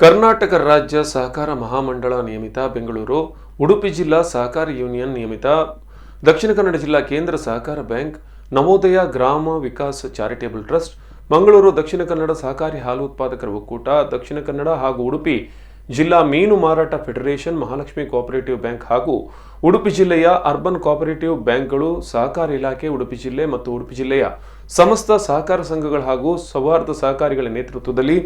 ಕರ್ನಾಟಕ ರಾಜ್ಯ ಸಹಕಾರ ಮಹಾಮಂಡಳ ನಿಯಮಿತ ಬೆಂಗಳೂರು, ಉಡುಪಿ ಜಿಲ್ಲಾ ಸಹಕಾರಿ ಯೂನಿಯನ್ ನಿಯಮಿತ, ದಕ್ಷಿಣ ಕನ್ನಡ ಜಿಲ್ಲಾ ಕೇಂದ್ರ ಸಹಕಾರ ಬ್ಯಾಂಕ್, ನವೋದಯ ಗ್ರಾಮ ವಿಕಾಸ್ ಚಾರಿಟೇಬಲ್ ಟ್ರಸ್ಟ್, ಮಂಗಳೂರು ದಕ್ಷಿಣ ಕನ್ನಡ ಸಹಕಾರಿ ಹಾಲು ಉತ್ಪಾದಕರ ಒಕ್ಕೂಟ, ದಕ್ಷಿಣ ಕನ್ನಡ ಹಾಗೂ ಉಡುಪಿ ಜಿಲ್ಲಾ ಮೀನು ಮಾರಾಟ ಫೆಡರೇಷನ್, ಮಹಾಲಕ್ಷ್ಮಿ ಕೋಆಪರೇಟಿವ್ ಬ್ಯಾಂಕ್ ಹಾಗೂ ಉಡುಪಿ ಜಿಲ್ಲೆಯ ಅರ್ಬನ್ ಕೋಆಪರೇಟಿವ್ ಬ್ಯಾಂಕ್ಗಳು, ಸಹಕಾರ ಇಲಾಖೆ ಉಡುಪಿ ಜಿಲ್ಲೆ ಮತ್ತು ಉಡುಪಿ ಜಿಲ್ಲೆಯ ಸಮಸ್ತ ಸಹಕಾರ ಸಂಘಗಳು ಹಾಗೂ ಸೌಹಾರ್ದ ಸಹಕಾರಿಗಳ ನೇತೃತ್ವದಲ್ಲಿ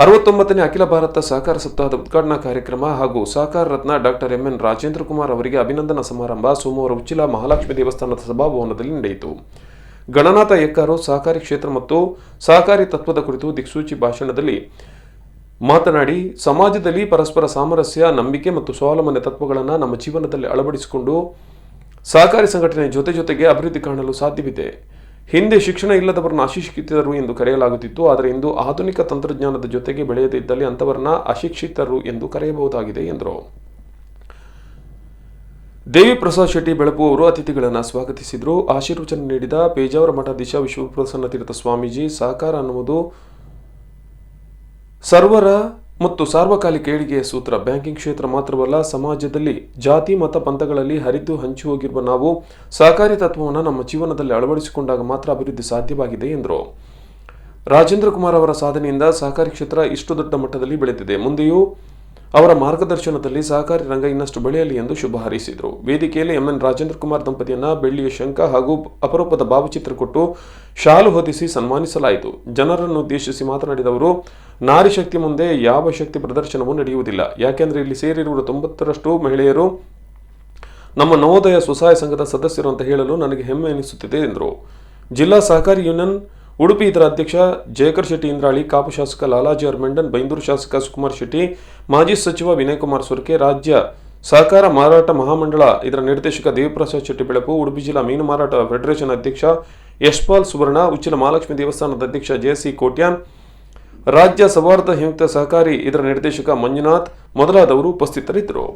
69ನೇ ಅಖಿಲ ಭಾರತ ಸಹಕಾರ ಸಪ್ತಾಹದ ಉದ್ಘಾಟನಾ ಕಾರ್ಯಕ್ರಮ ಹಾಗೂ ಸಹಕಾರ ರತ್ನ ಡಾಕ್ಟರ್ ಎಂ.ಎನ್. ರಾಜೇಂದ್ರ ಕುಮಾರ್ ಅವರಿಗೆ ಅಭಿನಂದನಾ ಸಮಾರಂಭ ಸೋಮವಾರ ಉಚ್ಚಿಲ ಮಹಾಲಕ್ಷ್ಮಿ ದೇವಸ್ಥಾನದ ಸಭಾಭವನದಲ್ಲಿ ನಡೆಯಿತು. ಗಣನಾಥ ಎಕ್ಕಾರು ಸಹಕಾರಿ ಕ್ಷೇತ್ರ ಮತ್ತು ಸಹಕಾರಿ ತತ್ವದ ಕುರಿತು ದಿಕ್ಸೂಚಿ ಭಾಷಣದಲ್ಲಿ ಮಾತನಾಡಿ, ಸಮಾಜದಲ್ಲಿ ಪರಸ್ಪರ ಸಾಮರಸ್ಯ, ನಂಬಿಕೆ ಮತ್ತು ಸ್ವಾವಲಂಬನೆ ತತ್ವಗಳನ್ನು ನಮ್ಮ ಜೀವನದಲ್ಲಿ ಅಳವಡಿಸಿಕೊಂಡು ಸಹಕಾರಿ ಸಂಘಟನೆ ಜೊತೆಗೆ ಅಭಿವೃದ್ಧಿ ಕಾಣಲು ಸಾಧ್ಯವಿದೆ. ಹಿಂದೆ ಶಿಕ್ಷಣ ಇಲ್ಲದವರನ್ನು ಅಶಿಕ್ಷಿತರು ಎಂದು ಕರೆಯಲಾಗುತ್ತಿತ್ತು. ಆದರೆ ಇಂದು ಆಧುನಿಕ ತಂತ್ರಜ್ಞಾನದ ಜೊತೆಗೆ ಬೆಳೆಯದಿದ್ದಲ್ಲಿ ಅಂತವರನ್ನ ಅಶಿಕ್ಷಿತರು ಎಂದು ಕರೆಯಬಹುದಾಗಿದೆ ಎಂದರು. ದೇವಿ ಪ್ರಸಾದ್ ಶೆಟ್ಟಿ ಬೆಳಪು ಅವರು ಅತಿಥಿಗಳನ್ನು ಸ್ವಾಗತಿಸಿದರು. ಆಶೀರ್ವಚನ ನೀಡಿದ ಪೇಜಾವರ ಮಠಾಧೀಶ ವಿಶ್ವಪ್ರಸನ್ನ ತೀರ್ಥ ಸ್ವಾಮೀಜಿ, ಸಹಕಾರ ಅನ್ನುವುದು ಸರ್ವರ ಮತ್ತು ಸಾರ್ವಕಾಲಿಕ ಏಳಿಗೆಯ ಸೂತ್ರ. ಬ್ಯಾಂಕಿಂಗ್ ಕ್ಷೇತ್ರ ಮಾತ್ರವಲ್ಲ, ಸಮಾಜದಲ್ಲಿ ಜಾತಿ ಮತ ಪಂಥಗಳಲ್ಲಿ ಹರಿದು ಹಂಚಿ ಹೋಗಿರುವ ನಾವು ಸಹಕಾರಿ ತತ್ವವನ್ನು ನಮ್ಮ ಜೀವನದಲ್ಲಿ ಅಳವಡಿಸಿಕೊಂಡಾಗ ಮಾತ್ರ ಅಭಿವೃದ್ಧಿ ಸಾಧ್ಯವಾಗಿದೆ ಎಂದರು. ರಾಜೇಂದ್ರ ಕುಮಾರ್ ಅವರ ಸಾಧನೆಯಿಂದ ಸಹಕಾರಿ ಕ್ಷೇತ್ರ ಇಷ್ಟು ದೊಡ್ಡ ಮಟ್ಟದಲ್ಲಿ ಬೆಳೆದಿದೆ. ಮುಂದೆಯೂ ಅವರ ಮಾರ್ಗದರ್ಶನದಲ್ಲಿ ಸಹಕಾರಿ ರಂಗ ಇನ್ನಷ್ಟು ಬೆಳೆಯಲಿ ಎಂದು ಶುಭ ಹಾರೈಸಿದರು. ವೇದಿಕೆಯಲ್ಲಿ ಎಂ.ಎನ್. ರಾಜೇಂದ್ರ ಕುಮಾರ್ ದಂಪತಿಯನ್ನ ಬೆಳ್ಳಿಯ ಶಂಖ ಹಾಗೂ ಅಪರೂಪದ ಭಾವಚಿತ್ರ ಕೊಟ್ಟು ಶಾಲು ಹೊದಿಸಿ ಸನ್ಮಾನಿಸಲಾಯಿತು. ಜನರನ್ನು ಉದ್ದೇಶಿಸಿ ಮಾತನಾಡಿದ ಅವರು, ನಾರಿ ಶಕ್ತಿ ಮುಂದೆ ಯಾವ ಶಕ್ತಿ ಪ್ರದರ್ಶನವೂ ನಡೆಯುವುದಿಲ್ಲ. ಯಾಕೆಂದರೆ ಇಲ್ಲಿ ಸೇರಿರುವ 90ರಷ್ಟು ಮಹಿಳೆಯರು ನಮ್ಮ ನವೋದಯ ಸ್ವಸಹಾಯ ಸಂಘದ ಸದಸ್ಯರು ಅಂತ ಹೇಳಲು ನನಗೆ ಹೆಮ್ಮೆ ಎನಿಸುತ್ತಿದೆ ಎಂದರು. ಜಿಲ್ಲಾ ಸಹಕಾರಿ ಯೂನಿಯನ್ ಉಡುಪಿ ಇದರ ಅಧ್ಯಕ್ಷ ಜಯಕರ್ ಶೆಟ್ಟಿ ಇಂದ್ರಾಳಿ, ಕಾಪು ಶಾಸಕ ಲಾಲಾಜಿ ಅರ್ಮೆಂಡನ್, ಬೈಂದೂರು ಶಾಸಕ ಸುಕುಮಾರ್ ಶೆಟ್ಟಿ, ಮಾಜಿ ಸಚಿವ ವಿನಯ್ ಕುಮಾರ್ ಸೊರಕೆ, ರಾಜ್ಯ ಸಹಕಾರ ಮಾರಾಟ ಮಹಾಮಂಡಳ ಇದರ ನಿರ್ದೇಶಕ ದೇವಿಪ್ರಸಾದ್ ಶೆಟ್ಟಿ ಬೆಳಪು, ಉಡುಪಿ ಜಿಲ್ಲಾ ಮೀನು ಮಾರಾಟ ಫೆಡರೇಷನ್ ಅಧ್ಯಕ್ಷ ಯಶ್ಪಾಲ್ ಸುವರ್ಣ, ಉಚ್ಚಿಲ ಮಹಾಲಕ್ಷ್ಮಿ ದೇವಸ್ಥಾನದ ಅಧ್ಯಕ್ಷ ಜೆ.ಸಿ. ಕೋಟ್ಯಾನ್, ರಾಜ್ಯ ಸೌಹಾರ್ದ ಸಂಯುಕ್ತ ಸಹಕಾರಿ ಇದರ ನಿರ್ದೇಶಕ ಮಂಜುನಾಥ್ ಮೊದಲಾದವರು ಉಪಸ್ಥಿತರಿದ್ದರು.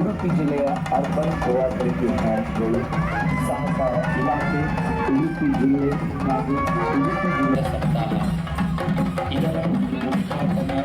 ಉಡುಪಿ ಜಿಲ್ಲೆಯ ಅರ್ಬನ್ ಕೋಆಪರೇಟಿವ್ ಬ್ಯಾಂಕ್ಗಳು, ಸಹಕಾರ ಇಲಾಖೆ ಉಡುಪಿ ಜಿಲ್ಲೆ ಹಾಗೂ ಉಡುಪಿ ಜಿಲ್ಲೆ ಸಪ್ತಾಹ ಇದರ ಉದ್ಘಾಟನಾ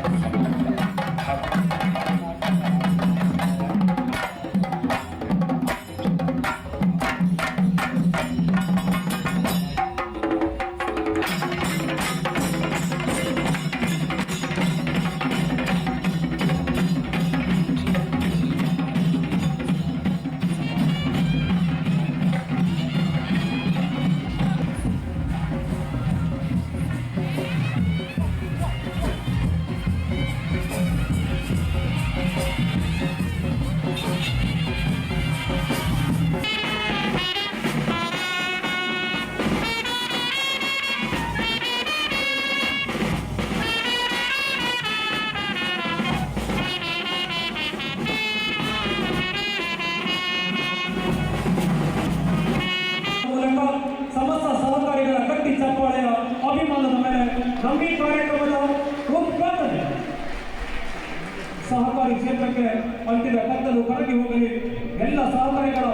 ಸಮಸ್ತ ಸಹಕಾರಿಗಳ ಗಟ್ಟಿ ಚಪ್ಪಾಳೆಯ ಅಭಿಮಾನದ ಮೇಲೆ ನಮ್ಮಿ ಕಾರ್ಯಕ್ರಮದ ಉದ್ಘಾಟನೆ. ಸಹಕಾರಿ ಕ್ಷೇತ್ರಕ್ಕೆ ಅಂತಿದ ಕತ್ತಲು ಕರಗಿ ಹೋಗಲಿ. ಎಲ್ಲ ಸಹಕಾರಿಗಳ